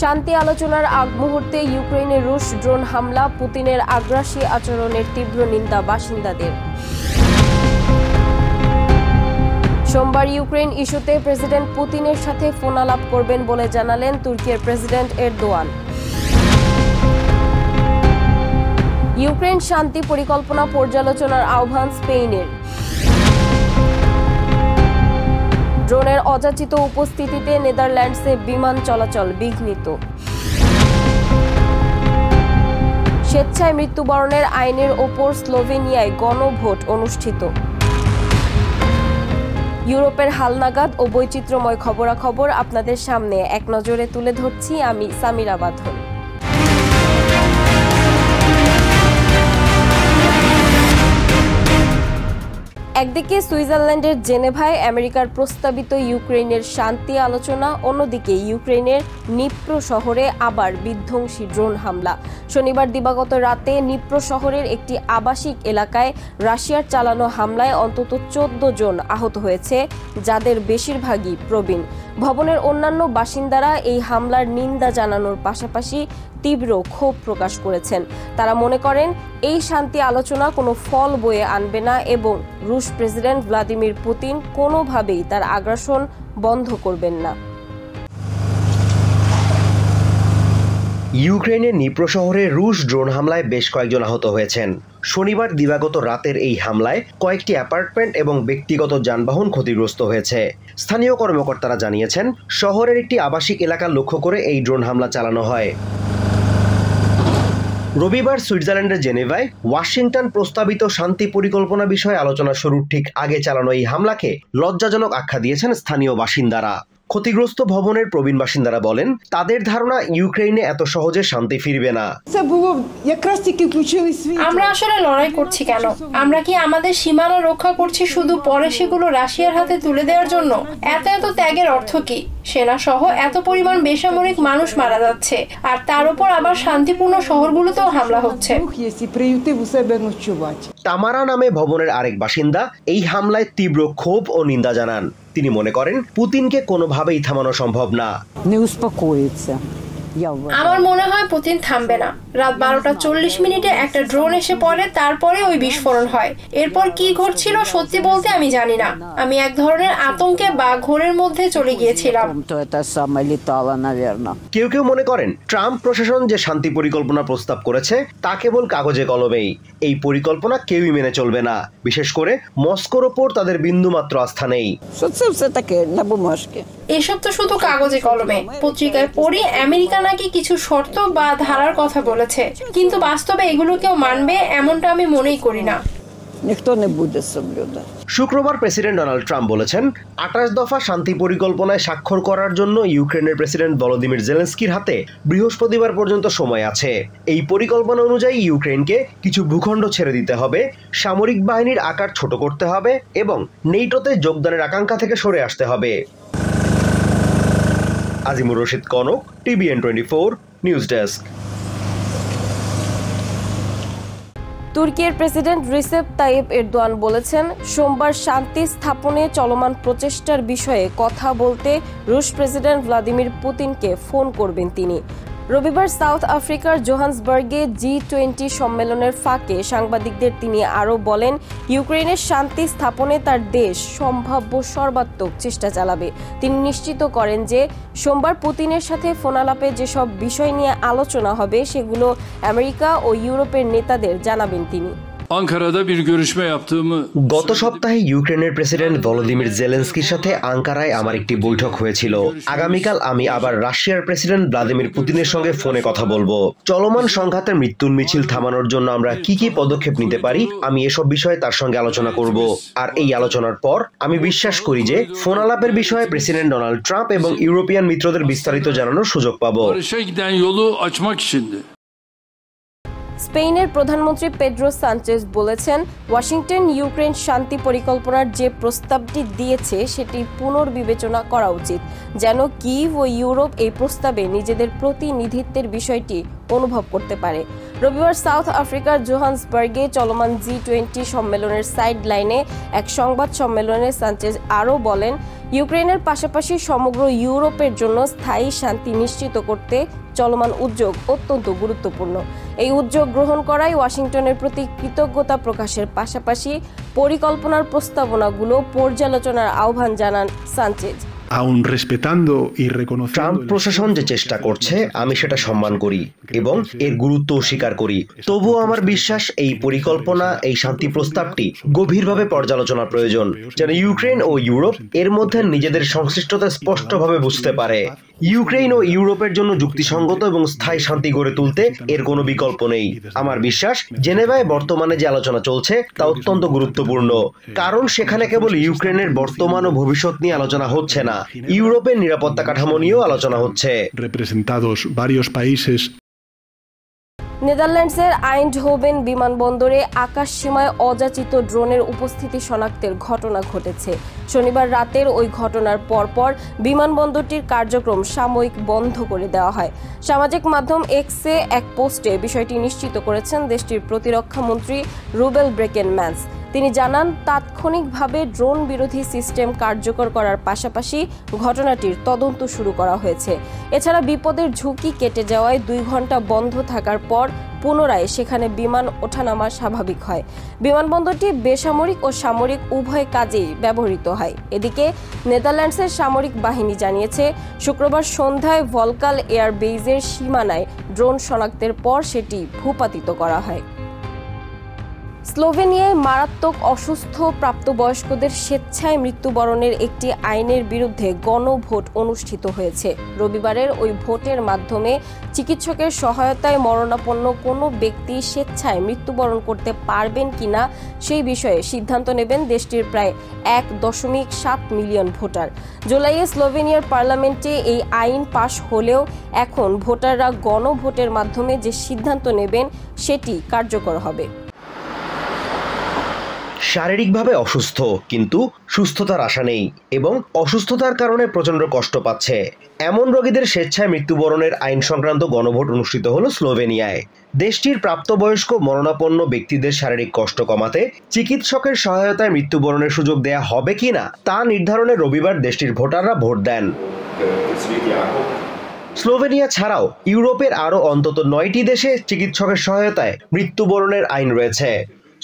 শান্তি আলোচনার আগ মুহূর্তে ইউক্রেনে রুশ ড্রোন হামলা, পুতিনের আগ্রাসী আচরণের তীব্র নিন্দা বাসিন্দাদের। সোমবার ইউক্রেন ইস্যুতে প্রেসিডেন্ট পুতিনের সাথে ফোনালাপ করবেন বলে জানালেন তুর্কির প্রেসিডেন্ট এরদোয়ান। ইউক্রেন শান্তি পরিকল্পনা পর্যালোচনার আহ্বান স্পেনের। ড্রোনের অযাচিত উপস্থিতিতে নেদারল্যান্ডসে বিমান চলাচল বিঘ্নিত। স্বেচ্ছায় মৃত্যুবরণের আইনের ওপর স্লোভেনিয়ায় গণভোট অনুষ্ঠিত। ইউরোপের হালনাগাদ ও বৈচিত্র্যময় খবরাখবর আপনাদের সামনে এক নজরে তুলে ধরছি আমি সামিরা বাঁধন। একদিকে সুইজারল্যান্ডের জেনেভায় আমেরিকার প্রস্তাবিত ইউক্রেনের শান্তি আলোচনা, অন্যদিকে ইউক্রেনের নিপ্রো শহরে আবার বিধ্বংসী ড্রোন হামলা। শনিবার দিবাগত রাতে নিপ্রো শহরের একটি আবাসিক এলাকায় রাশিয়ার চালানো হামলায় অন্তত 14 জন আহত হয়েছে, যাদের বেশিরভাগই প্রবীণ। ভবনের অন্যান্য বাসিন্দারা এই হামলার নিন্দা জানানোর পাশাপাশি তীব্র ক্ষোভ প্রকাশ করেছেন। তারা মনে করেন এই শান্তি আলোচনা কোনো ফল বয়ে আনবে না এবং রুশ প্রেসিডেন্ট ভ্লাদিমির পুতিন কোনোভাবেই তার আগ্রাসন বন্ধ করবেন না। ইউক্রেনের নিপ্রো শহরে রুশ ড্রোন হামলায় বেশ কয়েকজন আহত হয়েছেন। শনিবার দিবাগত রাতের এই হামলায় কয়েকটি অ্যাপার্টমেন্ট এবং ব্যক্তিগত যানবাহন ক্ষতিগ্রস্ত হয়েছে। স্থানীয় কর্মকর্তারা জানিয়েছেন, শহরের একটি আবাসিক এলাকা লক্ষ্য করে এই ড্রোন হামলা চালানো হয়। রবিবার সুইজারল্যান্ডের জেনেভায় ওয়াশিংটন প্রস্তাবিত শান্তি পরিকল্পনা বিষয়ে আলোচনা শুরুর ঠিক আগে চালানো এই হামলাকে লজ্জাজনক আখ্যা দিয়েছেন স্থানীয় বাসিন্দারা। ক্ষতিগ্রস্ত ভবনের প্রবীণ বাসিন্দারা বলেন, তাদের ধারণা ইউক্রেনে এত সহজে শান্তি ফিরবে না। আমরা আসলে লড়াই করছি কেন? আমরা কি আমাদের সীমানা রক্ষা করছি শুধু পরে সেগুলো রাশিয়ার হাতে তুলে দেওয়ার জন্য? এত ত্যাগের অর্থ কি? সেনা সহ এত পরিমাণ বেসামরিক মানুষ মারা যাচ্ছে, আর তার উপর আবার শান্তিপূর্ণ শহরগুলোতেও হামলা হচ্ছে। তামারা নামে ভবনের আরেক বাসিন্দা এই হামলায় তীব্র ক্ষোভ ও নিন্দা জানান। তিনি মনে করেন পুতিনকে কোনোভাবেই থামানো সম্ভব না। আমার মনে হয় পুতিন থামবে না। রাত 12:40 একটা ড্রোন এসে পড়ে, তারপরে ওই বিস্ফোরণ হয়। এরপর কি ঘটছিল সত্যি বলতে আমি জানি না। আমি এক ধরনের আতঙ্কে বা ঘোরের মধ্যে চলে গিয়েছিলাম। কেউ কেউ মনে করেন ট্রাম্প প্রশাসন যে শান্তি পরিকল্পনা প্রস্তাব করেছে তা কেবল কাগজে কলমেই। এই পরিকল্পনা কেউই মেনে চলবে না, বিশেষ করে মস্কোর ওপর তাদের বিন্দুমাত্র আস্থা নেই। এসব তো শুধু কাগজে কলমে। পত্রিকায় পড়ি আমেরিকা নাকি কিছু শর্ত বা ধারার কথা বলেছে, কিন্তু বাস্তবে এগুলো কেউ মানবে এমনটা আমি মনেই করি না। শুক্রবার প্রেসিডেন্ট ডোনাল্ড ট্রাম্প বলেছেন, 28 দফা শান্তি পরিকল্পনায় স্বাক্ষর করার জন্য ইউক্রেনের প্রেসিডেন্ট ভলোদিমির জেলেনস্কির হাতে বৃহস্পতিবার পর্যন্ত সময় আছে। এই পরিকল্পনা অনুযায়ী ইউক্রেনকে কিছু ভূখণ্ড ছেড়ে দিতে হবে, সামরিক বাহিনীর আকার ছোট করতে হবে এবং নেটোতে যোগদানের আকাঙ্ক্ষা থেকে সরে আসতে হবে। Azimur Rashid Kanak, TVN 24 news desk. তুর্কির প্রেসিডেন্ট রিসেপ তাইয়েপ এরদোয়ান বলেছেন, সোমবার শান্তি স্থাপনে চলমান প্রচেষ্টার বিষয়ে কথা বলতে রুশ প্রেসিডেন্ট ভ্লাদিমির পুতিনকে ফোন করবেন তিনি। রবিবার সাউথ আফ্রিকার জোহান্সবার্গে G20 সম্মেলনের ফাঁকে সাংবাদিকদের তিনি আরও বলেন, ইউক্রেনের শান্তি স্থাপনে তার দেশ সম্ভাব্য সর্বাত্মক চেষ্টা চালাবে। তিনি নিশ্চিত করেন যে সোমবার পুতিনের সাথে ফোনালাপে যেসব বিষয় নিয়ে আলোচনা হবে সেগুলো আমেরিকা ও ইউরোপের নেতাদের জানাবেন তিনি। গত সপ্তাহে ইউক্রেনের প্রেসিডেন্ট ভলোদিমির জেলেনস্কির সাথে আঙ্কারায় আমার একটি বৈঠক হয়েছিল। আগামীকাল আমি আবার রাশিয়ার প্রেসিডেন্ট ভ্লাদিমির পুতিনের সঙ্গে ফোনে কথা বলবো। চলমান সংঘাতের মৃত্যুর মিছিল থামানোর জন্য আমরা কি কি পদক্ষেপ নিতে পারি, আমি এসব বিষয়ে তার সঙ্গে আলোচনা করব। আর এই আলোচনার পর আমি বিশ্বাস করি যে ফোন আলাপের বিষয়ে প্রেসিডেন্ট ডোনাল্ড ট্রাম্প এবং ইউরোপিয়ান মিত্রদের বিস্তারিত জানানোর সুযোগ পাবো। স্পেনের প্রধানমন্ত্রী পেড্রো সানচেজ বলেছেন, ওয়াশিংটন ইউক্রেন শান্তি পরিকল্পনার যে প্রস্তাবটি দিয়েছে সেটি পুনর্বিবেচনা করা উচিত, যেন কিয়েভ ও ইউরোপ এই প্রস্তাবে নিজেদের প্রতিনিধিত্বের বিষয়টি অনুভব করতে পারে। রবিবার সাউথ আফ্রিকার জোহান্সবার্গে চলমান G20 সম্মেলনের সাইড লাইনে এক সংবাদ সম্মেলনে সানচেজ আরও বলেন, ইউক্রেনের পাশাপাশি সমগ্র ইউরোপের জন্য স্থায়ী শান্তি নিশ্চিত করতে চলমান উদ্যোগ অত্যন্ত গুরুত্বপূর্ণ। এই উদ্যোগ গ্রহণ করায় ওয়াশিংটনের প্রতি কৃতজ্ঞতা প্রকাশের পাশাপাশি পরিকল্পনার প্রস্তাবনাগুলো পর্যালোচনার আহ্বান জানান সানচেজ। ট্রাম্প প্রশাসন যে চেষ্টা করছে আমি সেটা সম্মান করি এবং এর গুরুত্ব স্বীকার করি। তবুও আমার বিশ্বাস এই পরিকল্পনা, এই শান্তি প্রস্তাবটি গভীরভাবে পর্যালোচনা প্রয়োজন, যেন ইউক্রেন ও ইউরোপ এর মধ্যে নিজেদের সংশ্লিষ্টতা স্পষ্টভাবে বুঝতে পারে। ইউক্রেন ও ইউরোপের জন্য যুক্তিসঙ্গত এবং স্থায়ী শান্তি গড়ে তুলতে এর কোনো বিকল্প নেই। আমার বিশ্বাস জেনেভায় বর্তমানে যে আলোচনা চলছে তা অত্যন্ত গুরুত্বপূর্ণ, কারণ সেখানে কেবল ইউক্রেনের বর্তমান ও ভবিষ্যৎ নিয়ে আলোচনা হচ্ছে না, ইউরোপের নিরাপত্তা কাঠামো নিয়েও আলোচনা হচ্ছে। নেদারল্যান্ডসের আইন্ডহোভেন বিমানবন্দরে আকাশ সীমায় অযাচিত ড্রোনের উপস্থিতি শনাক্তের ঘটনা ঘটেছে। শনিবার রাতের ওই ঘটনার পরপর বিমানবন্দরটির কার্যক্রম সাময়িক বন্ধ করে দেওয়া হয়। সামাজিক মাধ্যম এক্সে এক পোস্টে বিষয়টি নিশ্চিত করেছেন দেশটির প্রতিরক্ষা মন্ত্রী রুবেল ব্রেকেনম্যান্স। তিনি জানান, তাৎক্ষণিকভাবে ড্রোন বিরোধী সিস্টেম কার্যকর করার পাশাপাশি ঘটনাটির তদন্ত শুরু করা হয়েছে। এছাড়া বিপদের ঝুঁকি কেটে যাওয়ায় 2 ঘন্টা বন্ধ থাকার পর পুনরায় সেখানে বিমান ওঠানামা স্বাভাবিক হয়। বিমানবন্দরটি বেসামরিক ও সামরিক উভয় কাজেই ব্যবহৃত হয়। এদিকে নেদারল্যান্ডসের সামরিক বাহিনী জানিয়েছে, শুক্রবার সন্ধ্যায় ভলকাল এয়ার বেইজের সীমানায় ড্রোন শনাক্তের পর সেটি ভূপাতিত করা হয়। স্লোভেনিয়ায় মারাত্মক অসুস্থ প্রাপ্তবয়স্কদের স্বেচ্ছায় মৃত্যুবরণের একটি আইনের বিরুদ্ধে গণভোট অনুষ্ঠিত হয়েছে। রবিবারের ওই ভোটের মাধ্যমে চিকিৎসকের সহায়তায় মরণাপন্ন কোনো ব্যক্তি স্বেচ্ছায় মৃত্যুবরণ করতে পারবেন কিনা সেই বিষয়ে সিদ্ধান্ত নেবেন দেশটির প্রায় 1.7 মিলিয়ন ভোটার। জুলাইয়ে স্লোভেনিয়ার পার্লামেন্টে এই আইন পাশ হলেও এখন ভোটাররা গণভোটের মাধ্যমে যে সিদ্ধান্ত নেবেন সেটি কার্যকর হবে। শারীরিকভাবে অসুস্থ কিন্তু সুস্থতার আশা নেই এবং অসুস্থতার কারণে প্রচন্ড কষ্ট পাচ্ছে এমন রোগীদের স্বেচ্ছায় মৃত্যুবরণের আইন সংক্রান্ত গণভোট অনুষ্ঠিত হলো স্লোভেনিয়ায়। দেশটির প্রাপ্তবয়স্ক মরণাপন্ন ব্যক্তিদের শারীরিক কষ্ট কমাতে চিকিৎসকের সহায়তায় মৃত্যুবরণের সুযোগ দেয়া হবে কিনা তা নির্ধারণে রবিবার দেশটির ভোটাররা ভোট দেন। স্লোভেনিয়া ছাড়াও ইউরোপের আরও অন্তত 9টি দেশে চিকিৎসকের সহায়তায় মৃত্যুবরণের আইন রয়েছে।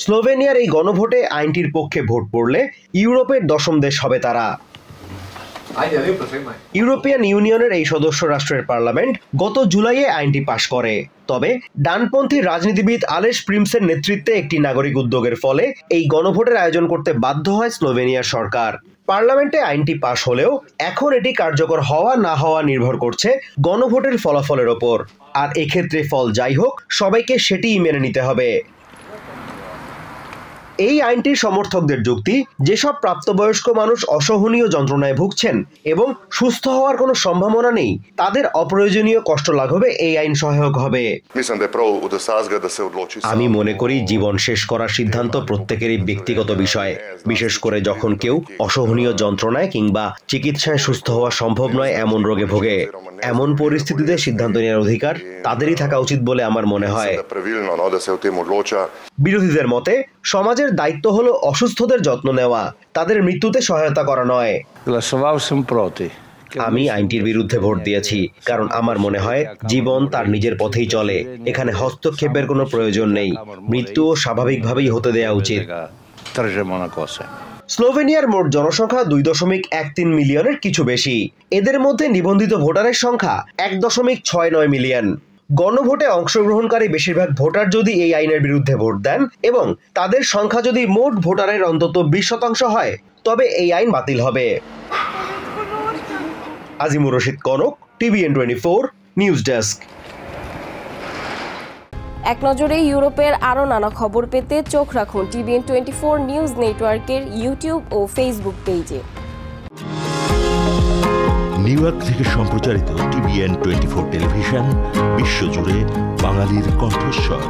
স্লোভেনিয়ার এই গণভোটে আইনটির পক্ষে ভোট পড়লে ইউরোপের 10ম দেশ হবে তারা। ইউরোপিয়ান ইউনিয়নের এই সদস্য রাষ্ট্রের পার্লামেন্ট গত জুলাইয়ে আইনটি পাশ করে। তবে ডানপন্থী রাজনীতিবিদ আলেস প্রিমসের নেতৃত্বে একটি নাগরিক উদ্যোগের ফলে এই গণভোটের আয়োজন করতে বাধ্য হয় স্লোভেনিয়ার সরকার। পার্লামেন্টে আইনটি পাশ হলেও এখন এটি কার্যকর হওয়া না হওয়া নির্ভর করছে গণভোটের ফলাফলের ওপর। আর এক্ষেত্রে ফল যাই হোক, সবাইকে সেটিই মেনে নিতে হবে। এই আইনটির সমর্থকদের যুক্তি, যেসব প্রাপ্তবয়স্ক মানুষ অসহনীয় যন্ত্রণায় ভুগছেন এবং সুস্থ হওয়ার কোনো সম্ভাবনা নেই, তাদের অপ্রয়োজনীয় কষ্ট লাঘবে এই আইন সহায়ক হবে। আমি মনে করি জীবন শেষ করার সিদ্ধান্ত প্রত্যেকেরই ব্যক্তিগত বিষয়, বিশেষ করে যখন কেউ অসহনীয় যন্ত্রণায় কিংবা চিকিৎসায় সুস্থ হওয়া সম্ভব নয় এমন রোগে ভোগে। এমন পরিস্থিতিতে সিদ্ধান্ত নেওয়ার অধিকার তাদেরই থাকা উচিত বলে আমার মনে হয়। বিরোধীদের মতে সমাজের দায়িত্ব হলো অসুস্থদের যত্ন নেওয়া, তাদের মৃত্যুতে সহায়তা করা নয়। আমি আইনটির বিরুদ্ধে ভোট দিয়েছি কারণ আমার মনে হয় জীবন তার নিজের পথেই চলে, এখানে হস্তক্ষেপের কোনো প্রয়োজন নেই, মৃত্যুও স্বাভাবিকভাবেই হতে দেওয়া উচিত। স্লোভেনিয়ার মোট জনসংখ্যা 2.13 মিলিয়নের কিছু বেশি। এদের মধ্যে নিবন্ধিত ভোটারের সংখ্যা 1.69 মিলিয়ন। গণভোটে অংশগ্রহণকারী বেশিরভাগ ভোটার যদি এই আইনের বিরুদ্ধে ভোট দেন এবং তাদের সংখ্যা যদি মোট ভোটারের অন্তত 20% হয়, তবে এই আইন বাতিল হবে। Azimur Rashid Kanak, TVN 24 news desk. এক নজরে ইউরোপের আরও নানা খবর পেতে চোখ রাখুন TVN 24 নিউজ নেটওয়ার্কের ইউটিউব ও ফেসবুক পেজে। নিউ ইয়র্ক থেকে সম্প্রচারিত TVN 24 টেলিভিশন বিশ্বজুড়ে বাঙালির কণ্ঠস্বর।